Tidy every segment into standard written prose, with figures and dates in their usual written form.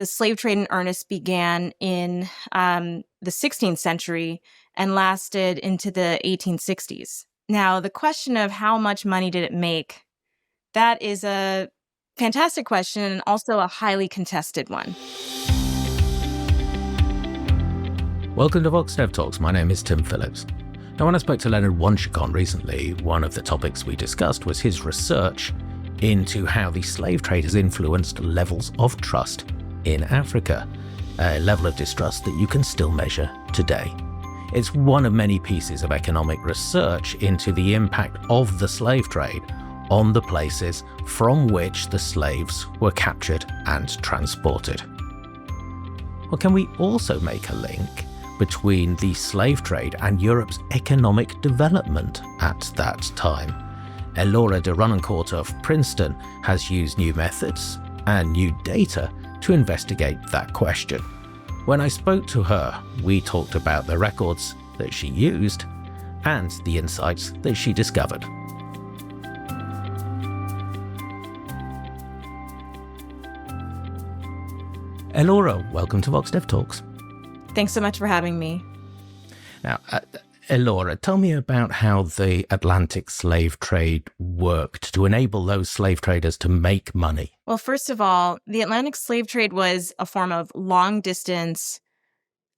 The slave trade in earnest began in the 16th century and lasted into the 1860s. Now, the question of how much money did it make, that is a fantastic question and also a highly contested one. Welcome to VoxDevTalks. My name is Tim Phillips. Now, when I spoke to Leonard Wanchicon recently, one of the topics we discussed was his research into how the slave trade has influenced levels of trust in Africa, a level of distrust that you can still measure today. It's one of many pieces of economic research into the impact of the slave trade on the places from which the slaves were captured and transported. Well, can we also make a link between the slave trade and Europe's economic development at that time? Ellora Derenoncourt of Princeton has used new methods and new data to investigate that question. When I spoke to her, we talked about the records that she used and the insights that she discovered. Ellora, welcome to VoxDevTalks. Thanks so much for having me. Now, Ellora, tell me about how the Atlantic slave trade worked to enable those slave traders to make money. Well, first of all, the Atlantic slave trade was a form of long-distance,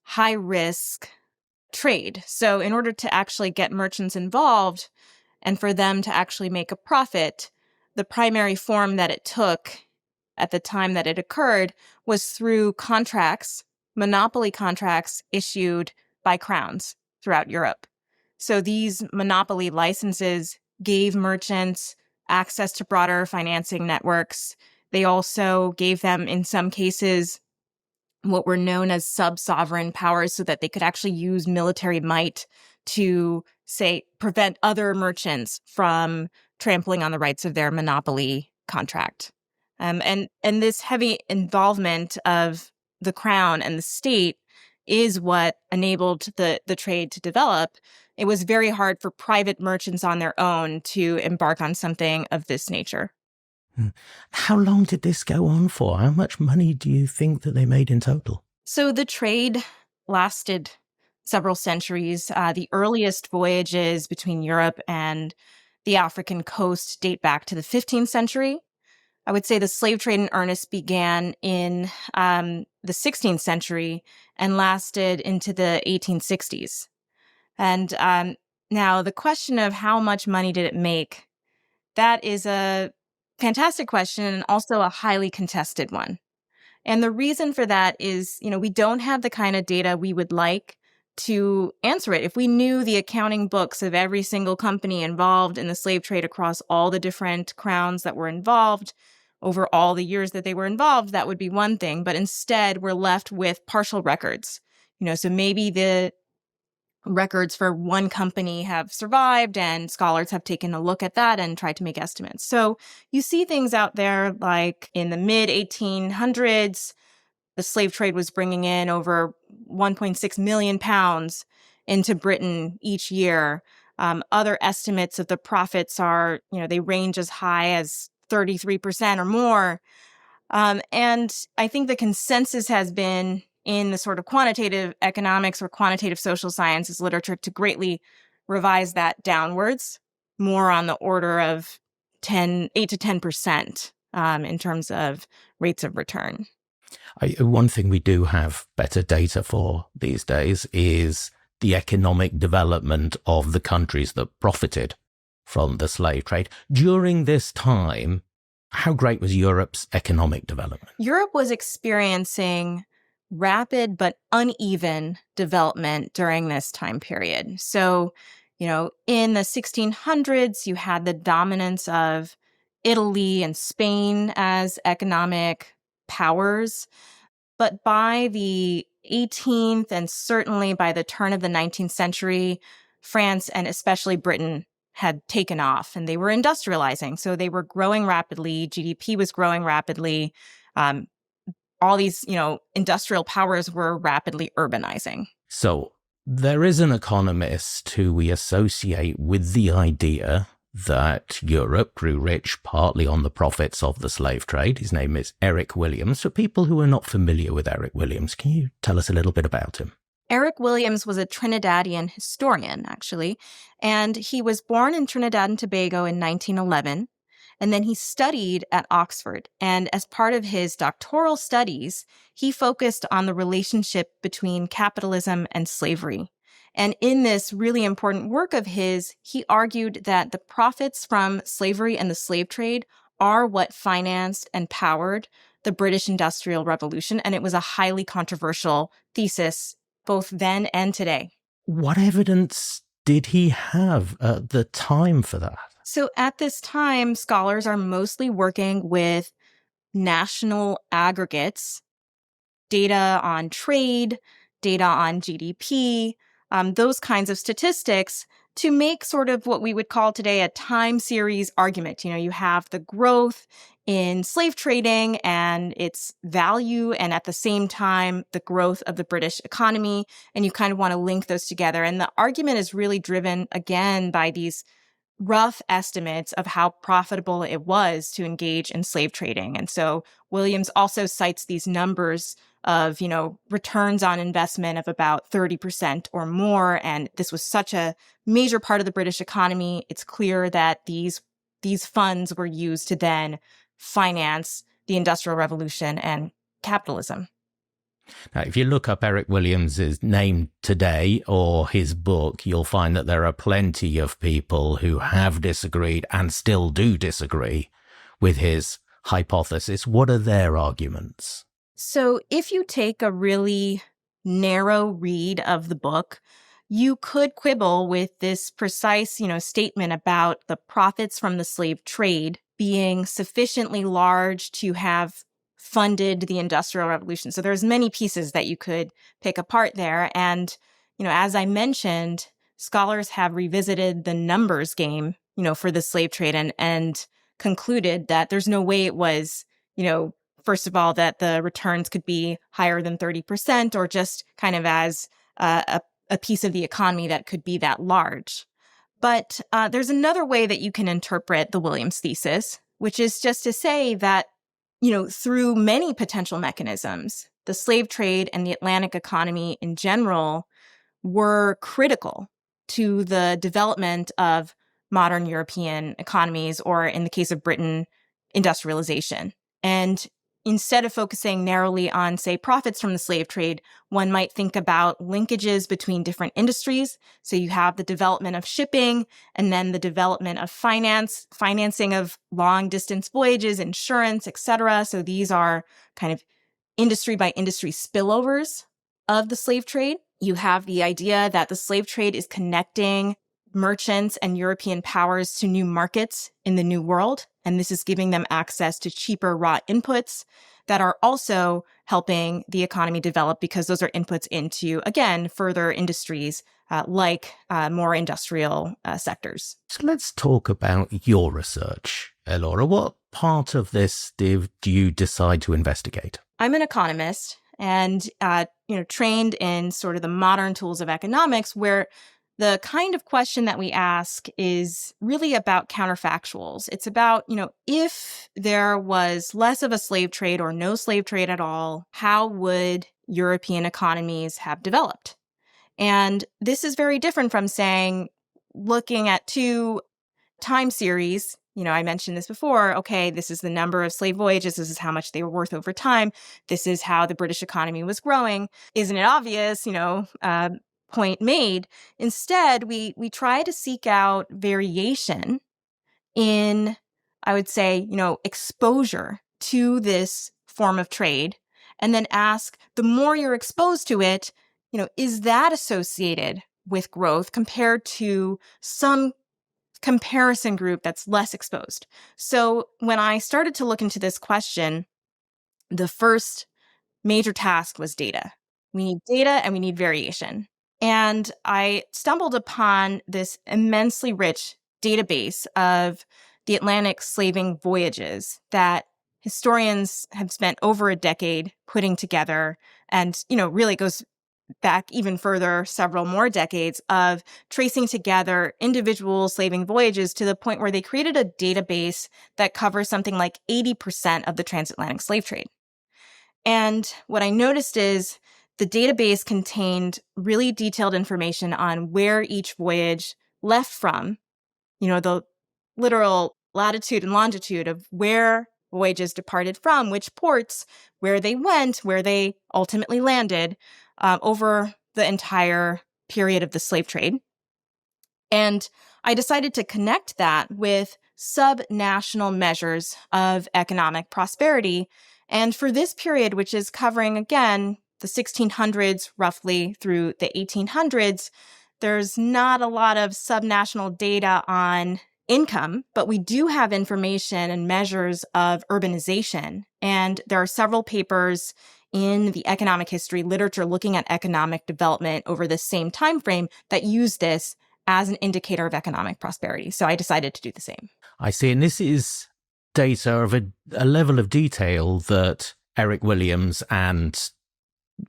high-risk trade. So in order to actually get merchants involved and for them to actually make a profit, the primary form that it took at the time that it occurred was through contracts, monopoly contracts issued by crowns throughout Europe. So these monopoly licenses gave merchants access to broader financing networks. They also gave them, in some cases, what were known as sub-sovereign powers so that they could actually use military might to, say, prevent other merchants from trampling on the rights of their monopoly contract. And this heavy involvement of the crown and the state is what enabled the trade to develop. It was very hard for private merchants on their own to embark on something of this nature. How long did this go on for? How much money do you think that they made in total? So the trade lasted several centuries. The earliest voyages between Europe and the African coast date back to the 15th century. I would say the slave trade in earnest began in the 16th century and lasted into the 1860s. And now the question of how much money did it make, that is a fantastic question and also a highly contested one. And the reason for that is, we don't have the kind of data we would like to answer it. If we knew the accounting books of every single company involved in the slave trade across all the different crowns that were involved over all the years that they were involved, that would be one thing. But instead, we're left with partial records. So maybe the records for one company have survived and scholars have taken a look at that and tried to make estimates. So you see things out there like in the mid-1800s, the slave trade was bringing in over 1.6 million pounds into Britain each year. Other estimates of the profits are, they range as high as 33% or more. And I think the consensus has been in the sort of quantitative economics or quantitative social sciences literature to greatly revise that downwards, more on the order of 8 to 10% in terms of rates of return. One thing we do have better data for these days is the economic development of the countries that profited from the slave trade. During this time, how great was Europe's economic development? Europe was experiencing rapid but uneven development during this time period. So, in the 1600s, you had the dominance of Italy and Spain as economic powers. But by the 18th and certainly by the turn of the 19th century, France and especially Britain had taken off and they were industrializing. So they were growing rapidly. GDP was growing rapidly. All these, industrial powers were rapidly urbanizing. So there is an economist who we associate with the idea that Europe grew rich partly on the profits of the slave trade. His name is Eric Williams. For people who are not familiar with Eric Williams, can you tell us a little bit about him? Eric Williams was a Trinidadian historian, actually, and he was born in Trinidad and Tobago in 1911, and then he studied at Oxford. And as part of his doctoral studies, he focused on the relationship between capitalism and slavery. And in this really important work of his, he argued that the profits from slavery and the slave trade are what financed and powered the British Industrial Revolution, and it was a highly controversial thesis both then and today. What evidence did he have at the time for that? So at this time, scholars are mostly working with national aggregates, data on trade, data on GDP, those kinds of statistics to make sort of what we would call today a time series argument. You have the growth in slave trading and its value, and at the same time, the growth of the British economy, and you kind of want to link those together. And the argument is really driven, again, by these rough estimates of how profitable it was to engage in slave trading. And so Williams also cites these numbers of, returns on investment of about 30% or more. And this was such a major part of the British economy. It's clear that these funds were used to then finance the Industrial Revolution and capitalism. Now, if you look up Eric Williams' name today or his book, you'll find that there are plenty of people who have disagreed and still do disagree with his hypothesis. What are their arguments? So if you take a really narrow read of the book, you could quibble with this precise, statement about the profits from the slave trade being sufficiently large to have funded the Industrial Revolution. So there's many pieces that you could pick apart there. And, as I mentioned, scholars have revisited the numbers game, for the slave trade and concluded that there's no way it was, first of all, that the returns could be higher than 30% or just kind of as a piece of the economy that could be that large. But there's another way that you can interpret the Williams thesis, which is just to say that, through many potential mechanisms, the slave trade and the Atlantic economy in general were critical to the development of modern European economies, or in the case of Britain, industrialization. And instead of focusing narrowly on, say, profits from the slave trade, one might think about linkages between different industries. So you have the development of shipping, and then the development of financing of long-distance voyages, insurance, etc. So these are kind of industry by industry spillovers of the slave trade. You have the idea that the slave trade is connecting merchants and European powers to new markets in the New World, and this is giving them access to cheaper raw inputs that are also helping the economy develop because those are inputs into, again, further industries like more industrial sectors. So let's talk about your research, Ellora. What part of this do you decide to investigate? I'm an economist and trained in sort of the modern tools of economics, where the kind of question that we ask is really about counterfactuals. It's about, if there was less of a slave trade or no slave trade at all, how would European economies have developed? And this is very different from saying, looking at two time series. I mentioned this before. Okay, this is the number of slave voyages. This is how much they were worth over time. This is how the British economy was growing. Isn't it obvious? Point made. Instead, we try to seek out variation in, I would say, exposure to this form of trade, and then ask, the more you're exposed to it, is that associated with growth compared to some comparison group that's less exposed? So when I started to look into this question, the first major task was data. We need data and we need variation. And I stumbled upon this immensely rich database of the Atlantic slaving voyages that historians have spent over a decade putting together. And, really goes back even further, several more decades of tracing together individual slaving voyages to the point where they created a database that covers something like 80% of the transatlantic slave trade. And what I noticed is the database contained really detailed information on where each voyage left from, the literal latitude and longitude of where voyages departed from, which ports, where they went, where they ultimately landed, over the entire period of the slave trade. And I decided to connect that with subnational measures of economic prosperity. And for this period, which is covering, again, the 1600s roughly through the 1800s, there's not a lot of subnational data on income, but we do have information and measures of urbanization. And there are several papers in the economic history literature looking at economic development over the same time frame that use this as an indicator of economic prosperity. So I decided to do the same. I see. And this is data of a level of detail that Eric Williams and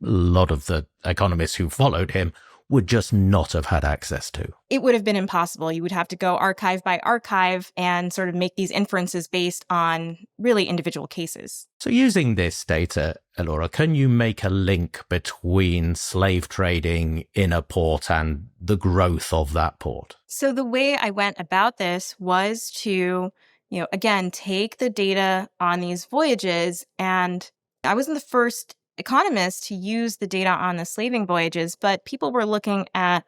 a lot of the economists who followed him would just not have had access to. It would have been impossible. You would have to go archive by archive and sort of make these inferences based on really individual cases. So using this data, Ellora, can you make a link between slave trading in a port and the growth of that port? So the way I went about this was to, again, take the data on these voyages, and I wasn't the first economists to use the data on the slaving voyages, but people were looking at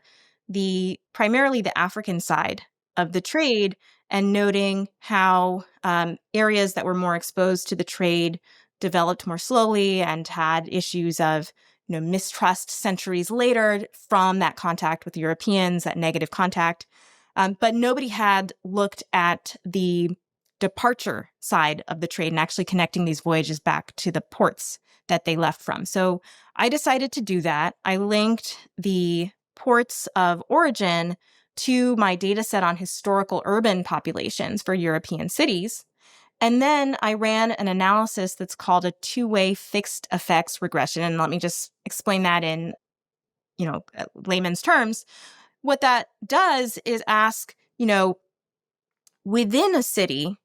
primarily the African side of the trade and noting how areas that were more exposed to the trade developed more slowly and had issues of mistrust centuries later from that contact with Europeans, that negative contact. But nobody had looked at the departure side of the trade and actually connecting these voyages back to the ports that they left from. So I decided to do that. I linked the ports of origin to my data set on historical urban populations for European cities. And then I ran an analysis that's called a two-way fixed effects regression. And let me just explain that in, layman's terms. What that does is ask, within a city,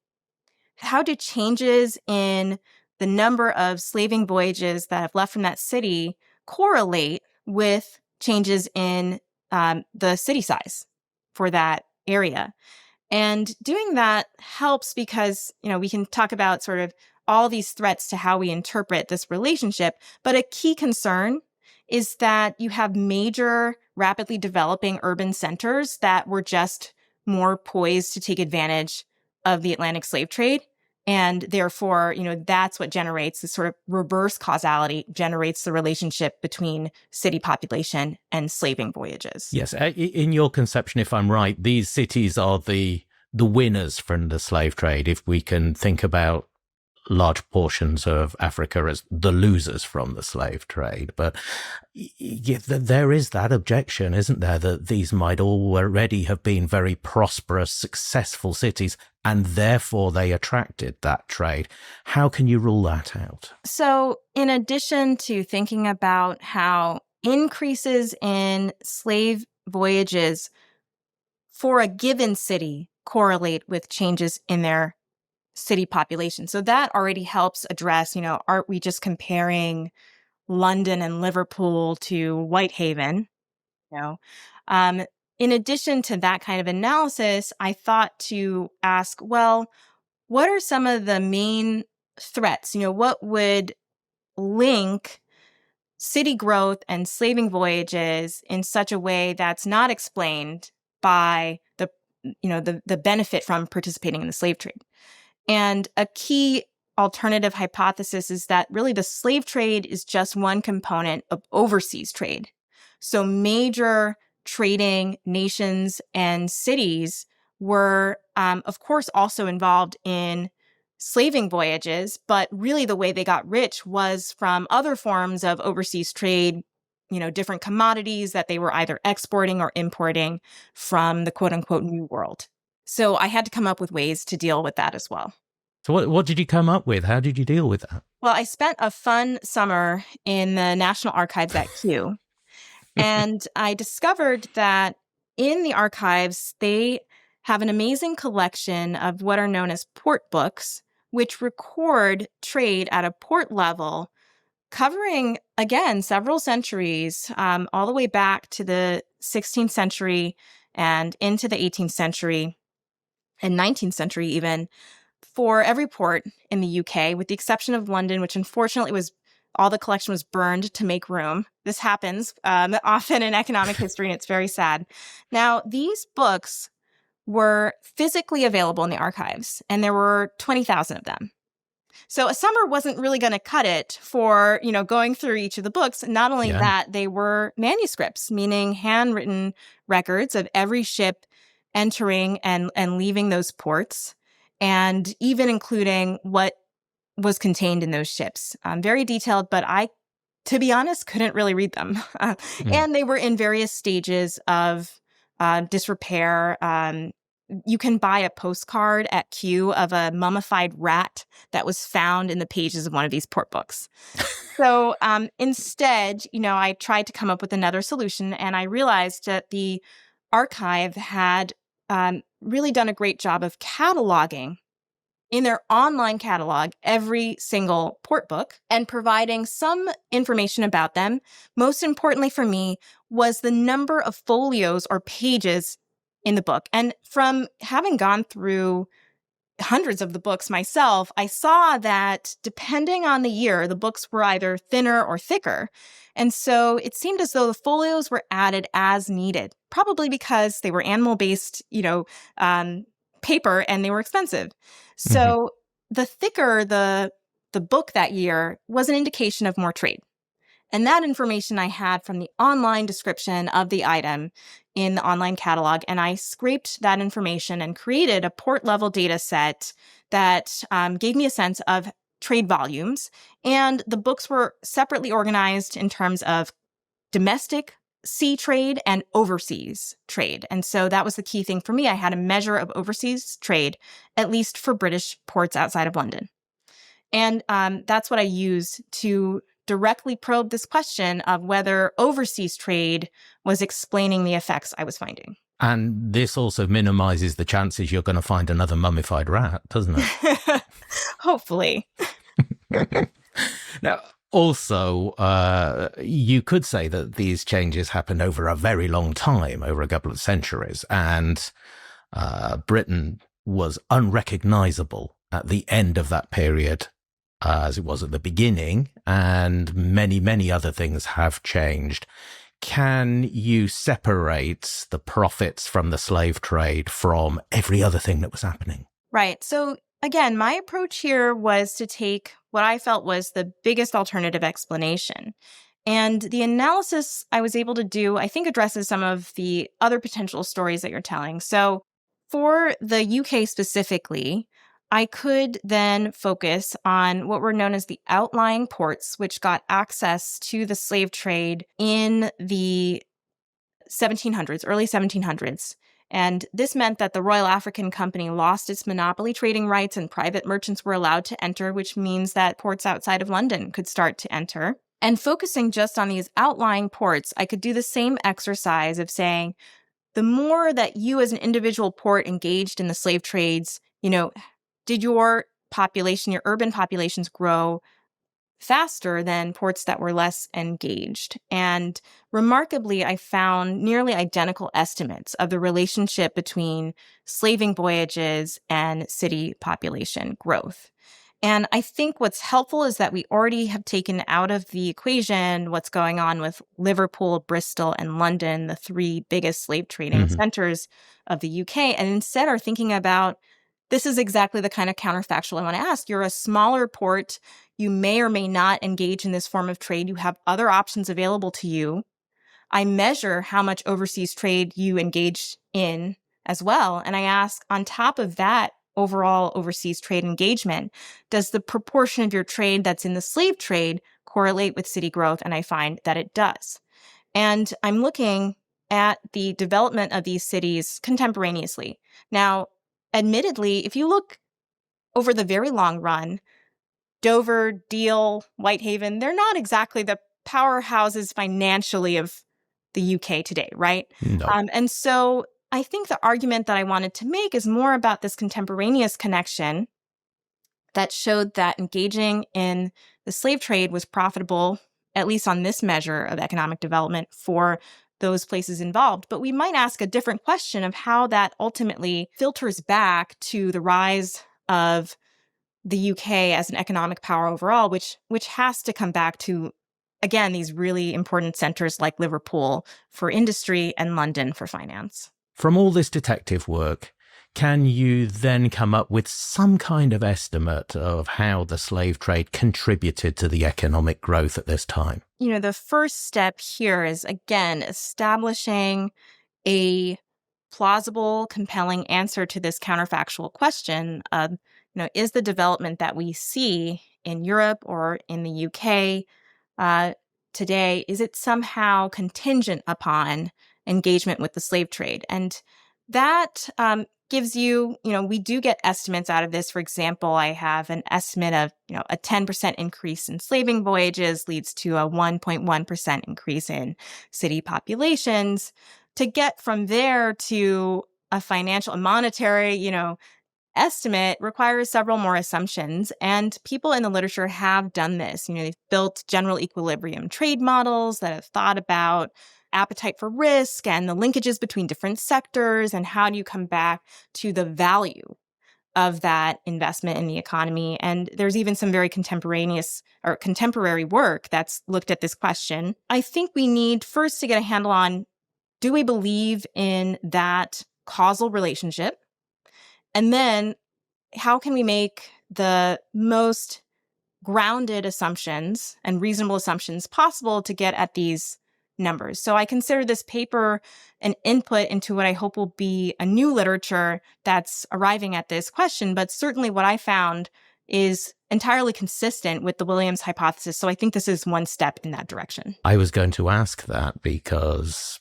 how do changes in the number of slaving voyages that have left from that city correlate with changes in the city size for that area? And doing that helps because, we can talk about sort of all these threats to how we interpret this relationship. But a key concern is that you have major, rapidly developing urban centers that were just more poised to take advantage of the Atlantic slave trade. And therefore, that's what generates this sort of reverse causality, generates the relationship between city population and slaving voyages. Yes. In your conception, if I'm right, these cities are the winners from the slave trade, if we can think about large portions of Africa as the losers from the slave trade. But there is that objection, isn't there, that these might already have been very prosperous, successful cities, and therefore they attracted that trade. How can you rule that out? So in addition to thinking about how increases in slave voyages for a given city correlate with changes in their city population. So that already helps address, aren't we just comparing London and Liverpool to Whitehaven? In addition to that kind of analysis, I thought to ask, well, what are some of the main threats? What would link city growth and slaving voyages in such a way that's not explained by the benefit from participating in the slave trade? And a key alternative hypothesis is that really the slave trade is just one component of overseas trade. So major trading nations and cities were, of course, also involved in slaving voyages, but really the way they got rich was from other forms of overseas trade, different commodities that they were either exporting or importing from the quote unquote New World. So I had to come up with ways to deal with that as well. So what did you come up with? How did you deal with that? Well, I spent a fun summer in the National Archives at Kew. And I discovered that in the archives, they have an amazing collection of what are known as port books, which record trade at a port level, covering, again, several centuries, all the way back to the 16th century and into the 18th century and 19th century even, for every port in the UK, with the exception of London, which unfortunately was all the collection was burned to make room. This happens often in economic history, and it's very sad. Now, these books were physically available in the archives, and there were 20,000 of them. So a summer wasn't really going to cut it for, going through each of the books. Not only Yeah. that, they were manuscripts, meaning handwritten records of every ship entering and leaving those ports, and even including what was contained in those ships. Very detailed, but I, to be honest, couldn't really read them. And they were in various stages of disrepair. You can buy a postcard at Kew of a mummified rat that was found in the pages of one of these port books. So instead, I tried to come up with another solution, and I realized that the archive had really done a great job of cataloging in their online catalog every single port book and providing some information about them. Most importantly for me was the number of folios or pages in the book. And from having gone through hundreds of the books myself, I saw that depending on the year, the books were either thinner or thicker. And so it seemed as though the folios were added as needed, probably because they were animal-based, paper, and they were expensive. So the thicker the book that year was an indication of more trade. And that information I had from the online description of the item in the online catalog. And I scraped that information and created a port level data set that gave me a sense of trade volumes. And the books were separately organized in terms of domestic sea trade and overseas trade. And so that was the key thing for me. I had a measure of overseas trade, at least for British ports outside of London. And that's what I used to directly probe this question of whether overseas trade was explaining the effects I was finding. And this also minimizes the chances you're going to find another mummified rat, doesn't it? Hopefully. Now, also, you could say that these changes happened over a very long time, over a couple of centuries, and Britain was unrecognizable at the end of that period as it was at the beginning, and many, many other things have changed. Can you separate the profits from the slave trade from every other thing that was happening? Right. So again, my approach here was to take what I felt was the biggest alternative explanation. And the analysis I was able to do, I think, addresses some of the other potential stories that you're telling. So for the UK specifically, I could then focus on what were known as the outlying ports, which got access to the slave trade in the 1700s, early 1700s. And this meant that the Royal African Company lost its monopoly trading rights and private merchants were allowed to enter, which means that ports outside of London could start to enter. And focusing just on these outlying ports, I could do the same exercise of saying, the more that you as an individual port engaged in the slave trades, did your population, your urban populations grow faster than ports that were less engaged? And remarkably, I found nearly identical estimates of the relationship between slaving voyages and city population growth. And I think what's helpful is that we already have taken out of the equation what's going on with Liverpool, Bristol, and London, the three biggest slave trading centers of the UK, and instead are thinking about, this is exactly the kind of counterfactual I want to ask. You're a smaller port. You may or may not engage in this form of trade. You have other options available to you. I measure how much overseas trade you engage in as well. And I ask, on top of that overall overseas trade engagement, does the proportion of your trade that's in the slave trade correlate with city growth? And I find that it does. And I'm looking at the development of these cities contemporaneously. Now, admittedly, if you look over the very long run, Dover, Deal, Whitehaven, they're not exactly the powerhouses financially of the UK today, right? No. And so I think the argument that I wanted to make is more about this contemporaneous connection that showed that engaging in the slave trade was profitable, at least on this measure of economic development, for those places involved. But we might ask a different question of how that ultimately filters back to the rise of the UK as an economic power overall, which has to come back to, again, these really important centers like Liverpool for industry and London for finance. From all this detective work, can you then come up with some kind of estimate of how the slave trade contributed to the economic growth at this time? The first step here is, again, establishing a plausible, compelling answer to this counterfactual question of, is the development that we see in Europe or in the UK today, is it somehow contingent upon engagement with the slave trade? And that gives you, we do get estimates out of this. For example, I have an estimate of, a 10% increase in slaving voyages leads to a 1.1% increase in city populations. To get from there to a monetary, estimate requires several more assumptions. And people in the literature have done this. They've built general equilibrium trade models that have thought about appetite for risk and the linkages between different sectors, and how do you come back to the value of that investment in the economy. And there's even some very contemporary work that's looked at this question. I think we need first to get a handle on, do we believe in that causal relationship? And then how can we make the most grounded assumptions and reasonable assumptions possible to get at these numbers? So I consider this paper an input into what I hope will be a new literature that's arriving at this question. But certainly what I found is entirely consistent with the Williams hypothesis. So I think this is one step in that direction. I was going to ask that because,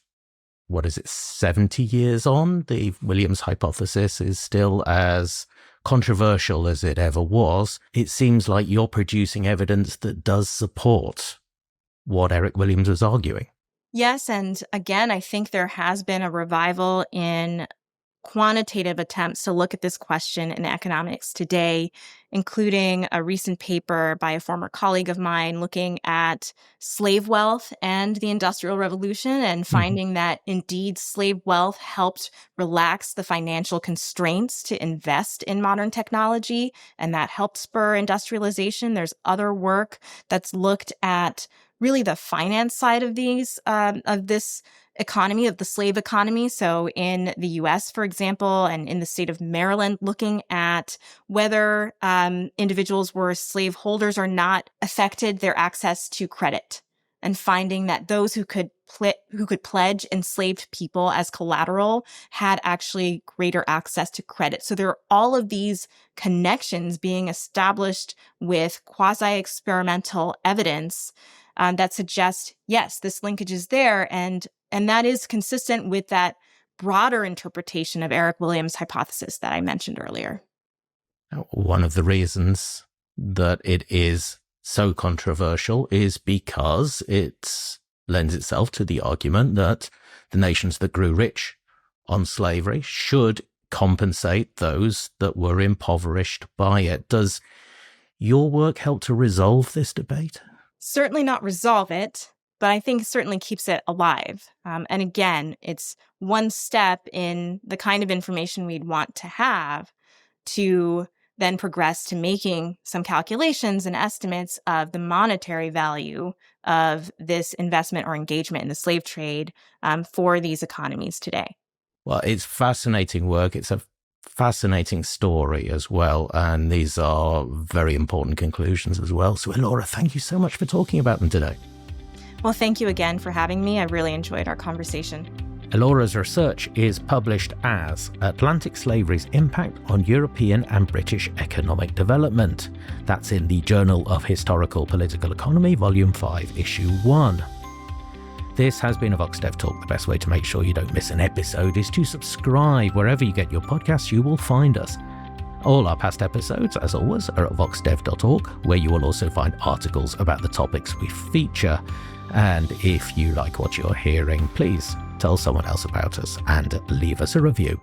70 years on, the Williams hypothesis is still as controversial as it ever was. It seems like you're producing evidence that does support what Eric Williams was arguing. Yes, and again, I think there has been a revival in quantitative attempts to look at this question in economics today, including a recent paper by a former colleague of mine looking at slave wealth and the Industrial Revolution and finding that indeed slave wealth helped relax the financial constraints to invest in modern technology, and that helped spur industrialization. There's other work that's looked at really the finance side of this economy, of the slave economy. So in the US, for example, and in the state of Maryland, looking at whether individuals were slave holders or not affected their access to credit, and finding that those who could pledge enslaved people as collateral had actually greater access to credit. So there are all of these connections being established with quasi-experimental evidence that suggests, yes, this linkage is there, and that is consistent with that broader interpretation of Eric Williams' hypothesis that I mentioned earlier. One of the reasons that it is so controversial is because it lends itself to the argument that the nations that grew rich on slavery should compensate those that were impoverished by it. Does your work help to resolve this debate? Certainly not resolve it, but I think certainly keeps it alive. And again, it's one step in the kind of information we'd want to have to then progress to making some calculations and estimates of the monetary value of this investment or engagement in the slave trade for these economies today. Well, it's fascinating work. It's a fascinating story as well. And these are very important conclusions as well. So, Ellora, thank you so much for talking about them today. Well, thank you again for having me. I really enjoyed our conversation. Ellora's research is published as Atlantic Slavery's Impact on European and British Economic Development. That's in the Journal of Historical Political Economy, Volume 5, Issue 1. This has been a VoxDevTalk. The best way to make sure you don't miss an episode is to subscribe. Wherever you get your podcasts, you will find us. All our past episodes, as always, are at voxdev.org, where you will also find articles about the topics we feature. And if you like what you're hearing, please tell someone else about us and leave us a review.